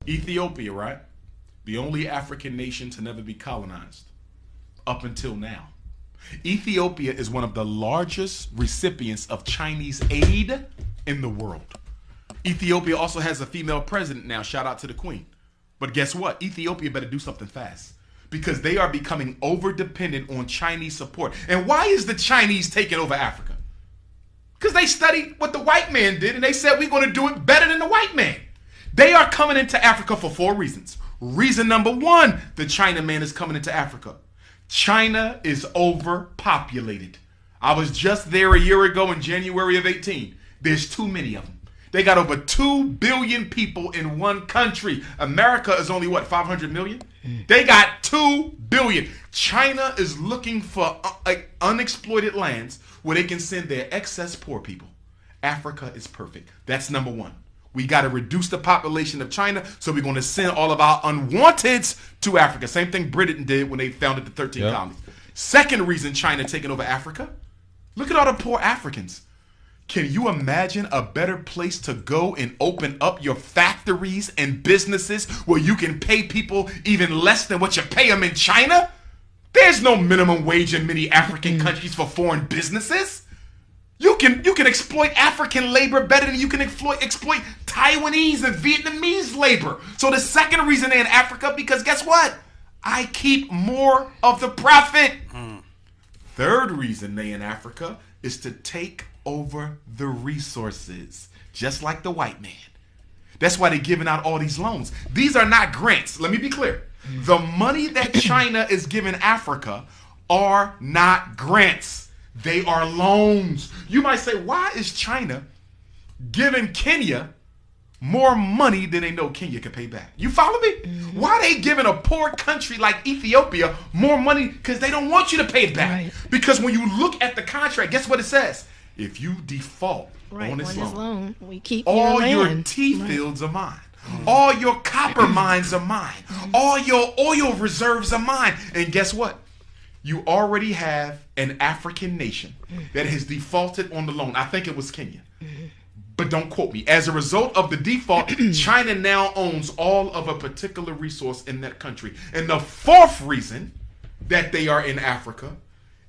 Ethiopia, right? The only African nation to never be colonized up until now. Ethiopia is one of the largest recipients of Chinese aid in the world. Ethiopia also has a female president now. Shout out to the queen. But guess what? Ethiopia better do something fast because they are becoming over dependent on Chinese support. And why is the Chinese taking over Africa? Because they studied what the white man did and they said we're going to do it better than the white man. They are coming into Africa for 4 reasons. Reason number 1, the Chinaman is coming into Africa. China is overpopulated. I was just there a year ago in January of 18. There's too many of them. They got over 2 billion people in one country. America is only, 500 million? They got 2 billion. China is looking for unexploited lands where they can send their excess poor people. Africa is perfect. That's number 1. We got to reduce the population of China, so we're going to send all of our unwanteds to Africa. Same thing Britain did when they founded the 13 colonies. Second reason China taking over Africa, look at all the poor Africans. Can you imagine a better place to go and open up your factories and businesses where you can pay people even less than what you pay them in China? There's no minimum wage in many African countries for foreign businesses. You can exploit African labor better than you can exploit Taiwanese and Vietnamese labor. So the second reason they're in Africa, because guess what? I keep more of the profit. Third reason they in Africa is to take over the resources, just like the white man. That's why they're giving out all these loans. These are not grants. Let me be clear. The money that China is giving Africa are not grants. They are loans. You might say, why is China giving Kenya more money than they know Kenya can pay back? You follow me? Why are they giving a poor country like Ethiopia more money? Because they don't want you to pay it back. Right. Because when you look at the contract, guess what it says? If you default on this loan, we keep all your tea fields are mine. All your copper mines are mine. All your oil reserves are mine. And guess what? You already have an African nation that has defaulted on the loan. I think it was Kenya. But don't quote me. As a result of the default, China now owns all of a particular resource in that country. And the fourth reason that they are in Africa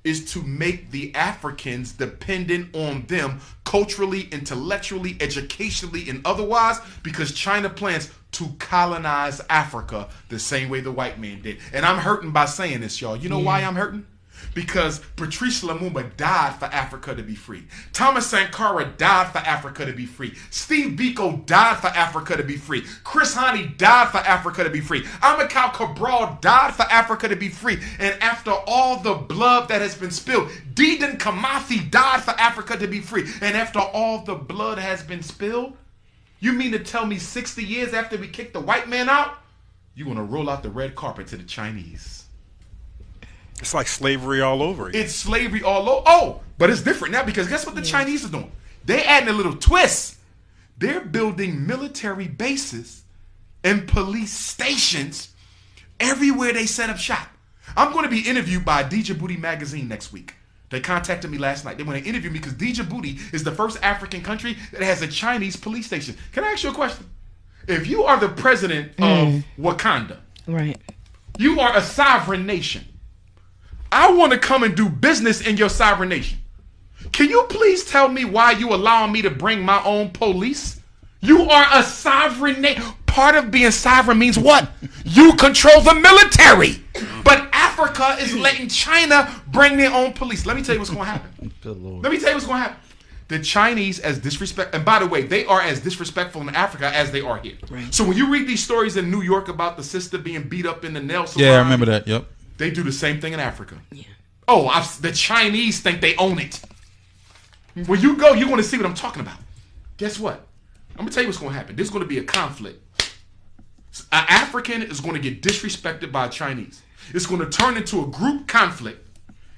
is to make the Africans dependent on them culturally, intellectually, educationally, and otherwise, because China plans to colonize Africa the same way the white man did. And I'm hurting by saying this, y'all. You know why I'm hurting? Because Patrice Lumumba died for Africa to be free. Thomas Sankara died for Africa to be free. Steve Biko died for Africa to be free. Chris Hani died for Africa to be free. Amilcar Cabral died for Africa to be free. And after all the blood that has been spilled, Dedan Kimathi died for Africa to be free. And after all the blood has been spilled, you mean to tell me 60 years after we kicked the white man out, you want to roll out the red carpet to the Chinese? It's like slavery all over again. It's slavery all over. Oh, but it's different now because guess what the Chinese are doing? They're adding a little twist. They're building military bases and police stations everywhere they set up shop. I'm going to be interviewed by Djibouti magazine next week. They contacted me last night. They want to interview me because Djibouti is the first African country that has a Chinese police station. Can I ask you a question? If you are the president of Wakanda, right? You are a sovereign nation. I want to come and do business in your sovereign nation. Can you please tell me why you allowing me to bring my own police? You are a sovereign nation. Part of being sovereign means what? You control the military. But Africa is letting China bring their own police. Let me tell you what's going to happen. Let me tell you what's going to happen. The Chinese as disrespect, and by the way, they are as disrespectful in Africa as they are here. Right. So when you read these stories in New York about the sister being beat up in the nail salon. Yeah, I remember that. Yep. They do the same thing in Africa. Yeah. Oh, the Chinese think they own it. When you go, you're going to see what I'm talking about. Guess what? I'm going to tell you what's going to happen. There's going to be a conflict. An African is going to get disrespected by a Chinese. It's going to turn into a group conflict,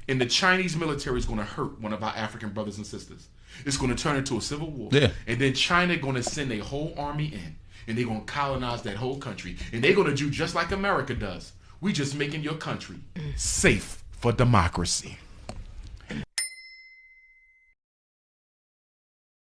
and the Chinese military is going to hurt one of our African brothers and sisters. It's going to turn into a civil war. Yeah. And then China going to send a whole army in, and they're going to colonize that whole country. And they're going to do just like America does. We just making your country safe for democracy.